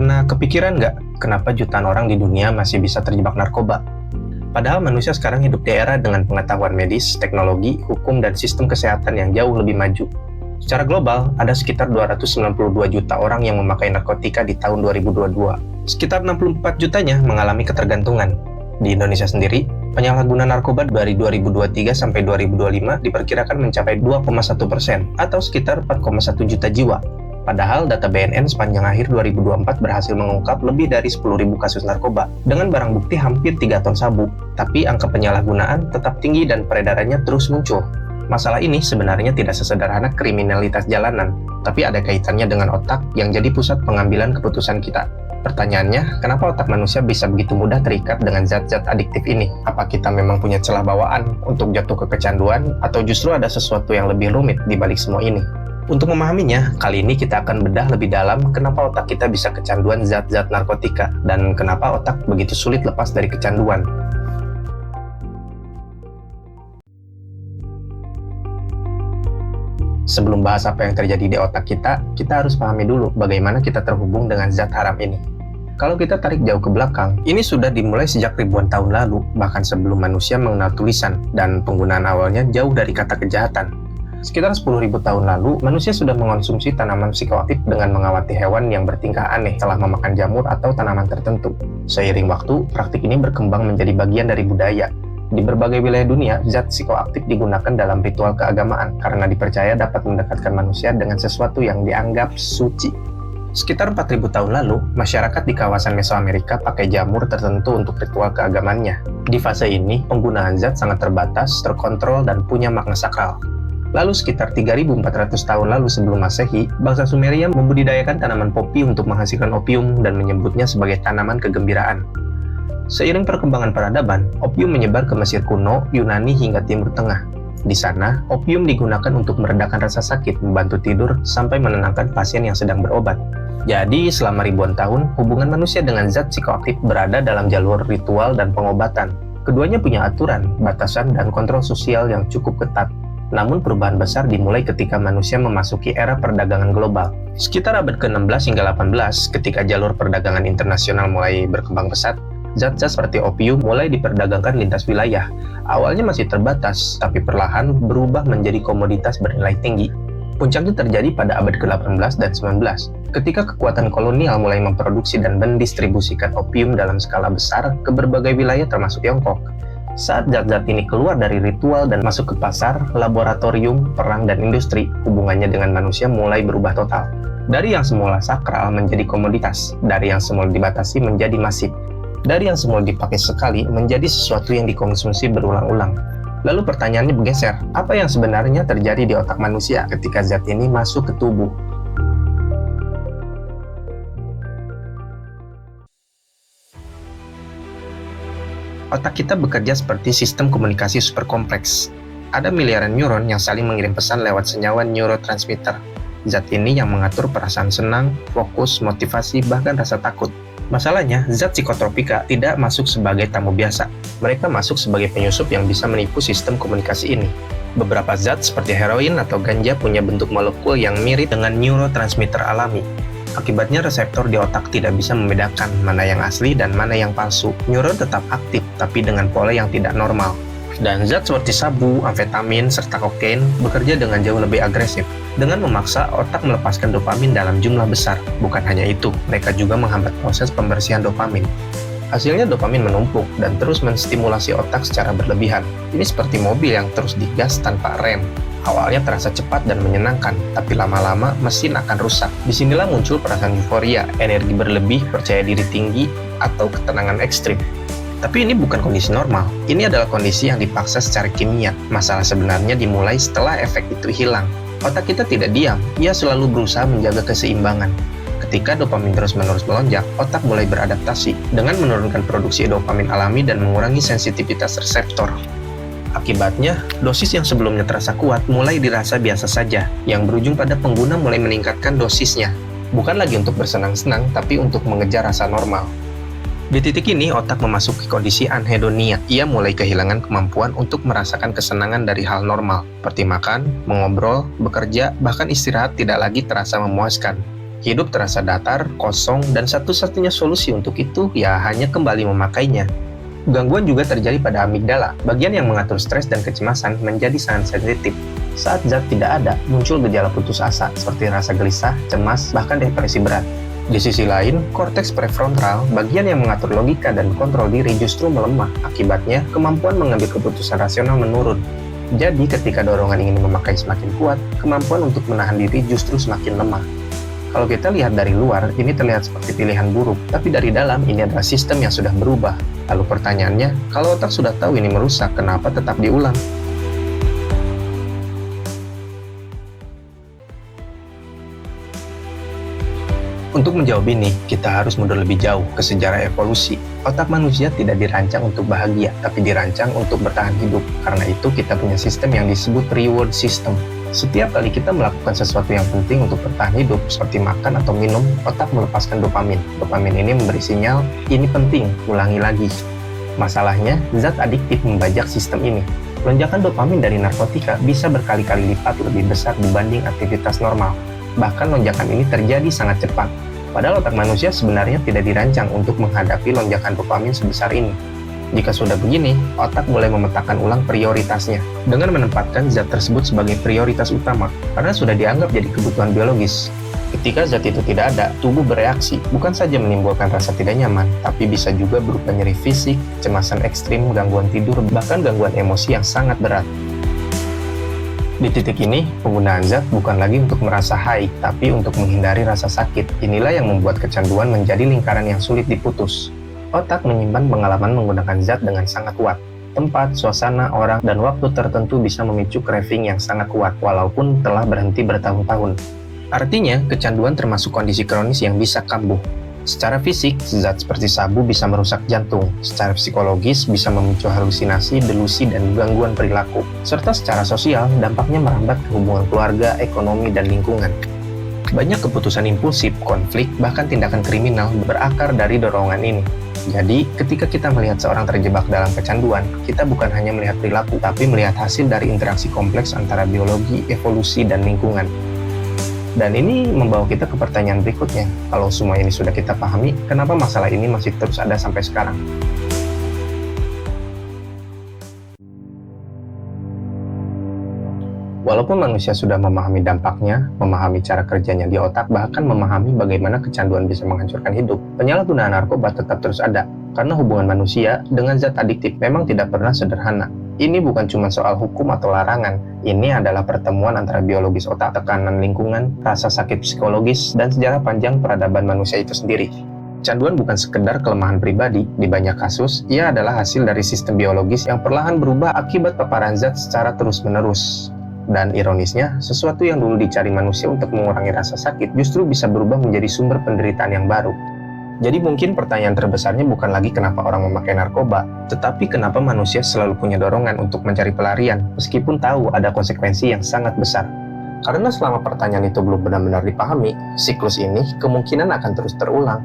Pernah kepikiran nggak kenapa jutaan orang di dunia masih bisa terjebak narkoba? Padahal manusia sekarang hidup di era dengan pengetahuan medis, teknologi, hukum, dan sistem kesehatan yang jauh lebih maju. Secara global, ada sekitar 292 juta orang yang memakai narkotika di tahun 2022. Sekitar 64 jutanya mengalami ketergantungan. Di Indonesia sendiri, penyalahguna narkoba dari 2023 sampai 2025 diperkirakan mencapai 2,1% atau sekitar 4,1 juta jiwa. Padahal data BNN sepanjang akhir 2024 berhasil mengungkap lebih dari 10.000 kasus narkoba dengan barang bukti hampir 3 ton sabu. Tapi angka penyalahgunaan tetap tinggi dan peredarannya terus muncul. Masalah ini sebenarnya tidak sesederhana kriminalitas jalanan, tapi ada kaitannya dengan otak yang jadi pusat pengambilan keputusan kita. Pertanyaannya, kenapa otak manusia bisa begitu mudah terikat dengan zat-zat adiktif ini? Apa kita memang punya celah bawaan untuk jatuh ke kecanduan, atau justru ada sesuatu yang lebih rumit di balik semua ini? Untuk memahaminya, kali ini kita akan bedah lebih dalam kenapa otak kita bisa kecanduan zat-zat narkotika, dan kenapa otak begitu sulit lepas dari kecanduan. Sebelum bahas apa yang terjadi di otak kita harus pahami dulu bagaimana kita terhubung dengan zat haram ini. Kalau kita tarik jauh ke belakang, ini sudah dimulai sejak ribuan tahun lalu, bahkan sebelum manusia mengenal tulisan, dan penggunaan awalnya jauh dari kata kejahatan. Sekitar 10.000 tahun lalu, manusia sudah mengonsumsi tanaman psikoaktif dengan mengawati hewan yang bertingkah aneh setelah memakan jamur atau tanaman tertentu. Seiring waktu, praktik ini berkembang menjadi bagian dari budaya. Di berbagai wilayah dunia, zat psikoaktif digunakan dalam ritual keagamaan karena dipercaya dapat mendekatkan manusia dengan sesuatu yang dianggap suci. Sekitar 4.000 tahun lalu, masyarakat di kawasan Mesoamerika pakai jamur tertentu untuk ritual keagamannya. Di fase ini, penggunaan zat sangat terbatas, terkontrol, dan punya makna sakral. Lalu sekitar 3.400 tahun lalu sebelum Masehi, bangsa Sumeria membudidayakan tanaman popi untuk menghasilkan opium dan menyebutnya sebagai tanaman kegembiraan. Seiring perkembangan peradaban, opium menyebar ke Mesir kuno, Yunani hingga Timur Tengah. Di sana, opium digunakan untuk meredakan rasa sakit, membantu tidur, sampai menenangkan pasien yang sedang berobat. Jadi, selama ribuan tahun, hubungan manusia dengan zat psikoaktif berada dalam jalur ritual dan pengobatan. Keduanya punya aturan, batasan, dan kontrol sosial yang cukup ketat. Namun perubahan besar dimulai ketika manusia memasuki era perdagangan global. Sekitar abad ke-16 hingga 18, ketika jalur perdagangan internasional mulai berkembang pesat, zat-zat seperti opium mulai diperdagangkan lintas wilayah. Awalnya masih terbatas, tapi perlahan berubah menjadi komoditas bernilai tinggi. Puncaknya terjadi pada abad ke-18 dan 19, ketika kekuatan kolonial mulai memproduksi dan mendistribusikan opium dalam skala besar ke berbagai wilayah termasuk Tiongkok. Saat zat-zat ini keluar dari ritual dan masuk ke pasar, laboratorium, perang, dan industri, hubungannya dengan manusia mulai berubah total. Dari yang semula sakral menjadi komoditas, dari yang semula dibatasi menjadi masif, dari yang semula dipakai sekali menjadi sesuatu yang dikonsumsi berulang-ulang. Lalu pertanyaannya bergeser, apa yang sebenarnya terjadi di otak manusia ketika zat ini masuk ke tubuh? Otak kita bekerja seperti sistem komunikasi super kompleks. Ada miliaran neuron yang saling mengirim pesan lewat senyawa neurotransmitter. Zat ini yang mengatur perasaan senang, fokus, motivasi, bahkan rasa takut. Masalahnya, zat psikotropika tidak masuk sebagai tamu biasa. Mereka masuk sebagai penyusup yang bisa menipu sistem komunikasi ini. Beberapa zat seperti heroin atau ganja punya bentuk molekul yang mirip dengan neurotransmitter alami. Akibatnya reseptor di otak tidak bisa membedakan mana yang asli dan mana yang palsu. Neuron tetap aktif, tapi dengan pola yang tidak normal. Dan zat seperti sabu, amfetamin, serta kokain bekerja dengan jauh lebih agresif. Dengan memaksa otak melepaskan dopamin dalam jumlah besar. Bukan hanya itu, mereka juga menghambat proses pembersihan dopamin. Hasilnya dopamin menumpuk dan terus menstimulasi otak secara berlebihan. Ini seperti mobil yang terus digas tanpa rem. Awalnya terasa cepat dan menyenangkan, tapi lama-lama mesin akan rusak. Disinilah muncul perasaan euforia, energi berlebih, percaya diri tinggi, atau ketenangan ekstrim. Tapi ini bukan kondisi normal. Ini adalah kondisi yang dipaksa secara kimia. Masalah sebenarnya dimulai setelah efek itu hilang. Otak kita tidak diam, ia selalu berusaha menjaga keseimbangan. Ketika dopamin terus-menerus melonjak, otak mulai beradaptasi dengan menurunkan produksi dopamin alami dan mengurangi sensitivitas reseptor. Akibatnya, dosis yang sebelumnya terasa kuat mulai dirasa biasa saja, yang berujung pada pengguna mulai meningkatkan dosisnya. Bukan lagi untuk bersenang-senang, tapi untuk mengejar rasa normal. Di titik ini, otak memasuki kondisi anhedonia. Ia mulai kehilangan kemampuan untuk merasakan kesenangan dari hal normal, seperti makan, mengobrol, bekerja, bahkan istirahat tidak lagi terasa memuaskan. Hidup terasa datar, kosong, dan satu-satunya solusi untuk itu ya hanya kembali memakainya. Gangguan juga terjadi pada amigdala, bagian yang mengatur stres dan kecemasan menjadi sangat sensitif. Saat zat tidak ada, muncul gejala putus asa seperti rasa gelisah, cemas, bahkan depresi berat. Di sisi lain, korteks prefrontal, bagian yang mengatur logika dan kontrol diri justru melemah. Akibatnya, kemampuan mengambil keputusan rasional menurun. Jadi, ketika dorongan ingin memakai semakin kuat, kemampuan untuk menahan diri justru semakin lemah. Kalau kita lihat dari luar, ini terlihat seperti pilihan buruk, tapi dari dalam ini adalah sistem yang sudah berubah. Lalu pertanyaannya, kalau otak sudah tahu ini merusak, kenapa tetap diulang? Untuk menjawab ini, kita harus mundur lebih jauh ke sejarah evolusi. Otak manusia tidak dirancang untuk bahagia, tapi dirancang untuk bertahan hidup. Karena itu, kita punya sistem yang disebut reward system. Setiap kali kita melakukan sesuatu yang penting untuk bertahan hidup, seperti makan atau minum, otak melepaskan dopamin. Dopamin ini memberi sinyal, ini penting, ulangi lagi. Masalahnya, zat adiktif membajak sistem ini. Lonjakan dopamin dari narkotika bisa berkali-kali lipat lebih besar dibanding aktivitas normal. Bahkan lonjakan ini terjadi sangat cepat. Padahal otak manusia sebenarnya tidak dirancang untuk menghadapi lonjakan dopamin sebesar ini. Jika sudah begini, otak mulai memetakan ulang prioritasnya dengan menempatkan zat tersebut sebagai prioritas utama karena sudah dianggap jadi kebutuhan biologis. Ketika zat itu tidak ada, tubuh bereaksi, bukan saja menimbulkan rasa tidak nyaman, tapi bisa juga berupa nyeri fisik, kecemasan ekstrim, gangguan tidur, bahkan gangguan emosi yang sangat berat. Di titik ini, penggunaan zat bukan lagi untuk merasa high, tapi untuk menghindari rasa sakit. Inilah yang membuat kecanduan menjadi lingkaran yang sulit diputus. Otak menyimpan pengalaman menggunakan zat dengan sangat kuat. Tempat, suasana, orang, dan waktu tertentu bisa memicu craving yang sangat kuat, walaupun telah berhenti bertahun-tahun. Artinya, kecanduan termasuk kondisi kronis yang bisa kambuh. Secara fisik, zat seperti sabu bisa merusak jantung. Secara psikologis, bisa memicu halusinasi, delusi, dan gangguan perilaku. Serta secara sosial, dampaknya merambat ke hubungan keluarga, ekonomi, dan lingkungan. Banyak keputusan impulsif, konflik, bahkan tindakan kriminal berakar dari dorongan ini. Jadi, ketika kita melihat seorang terjebak dalam kecanduan, kita bukan hanya melihat perilaku, tapi melihat hasil dari interaksi kompleks antara biologi, evolusi, dan lingkungan. Dan ini membawa kita ke pertanyaan berikutnya. Kalau semua ini sudah kita pahami, kenapa masalah ini masih terus ada sampai sekarang? Walaupun manusia sudah memahami dampaknya, memahami cara kerjanya di otak, bahkan memahami bagaimana kecanduan bisa menghancurkan hidup, penyalahgunaan narkoba tetap terus ada. Karena hubungan manusia dengan zat adiktif memang tidak pernah sederhana. Ini bukan cuma soal hukum atau larangan, ini adalah pertemuan antara biologis otak, tekanan lingkungan, rasa sakit psikologis, dan sejarah panjang peradaban manusia itu sendiri. Kecanduan bukan sekedar kelemahan pribadi, di banyak kasus, ia adalah hasil dari sistem biologis yang perlahan berubah akibat paparan zat secara terus-menerus. Dan ironisnya, sesuatu yang dulu dicari manusia untuk mengurangi rasa sakit justru bisa berubah menjadi sumber penderitaan yang baru. Jadi mungkin pertanyaan terbesarnya bukan lagi kenapa orang memakai narkoba, tetapi kenapa manusia selalu punya dorongan untuk mencari pelarian, meskipun tahu ada konsekuensi yang sangat besar. Karena selama pertanyaan itu belum benar-benar dipahami, siklus ini kemungkinan akan terus terulang.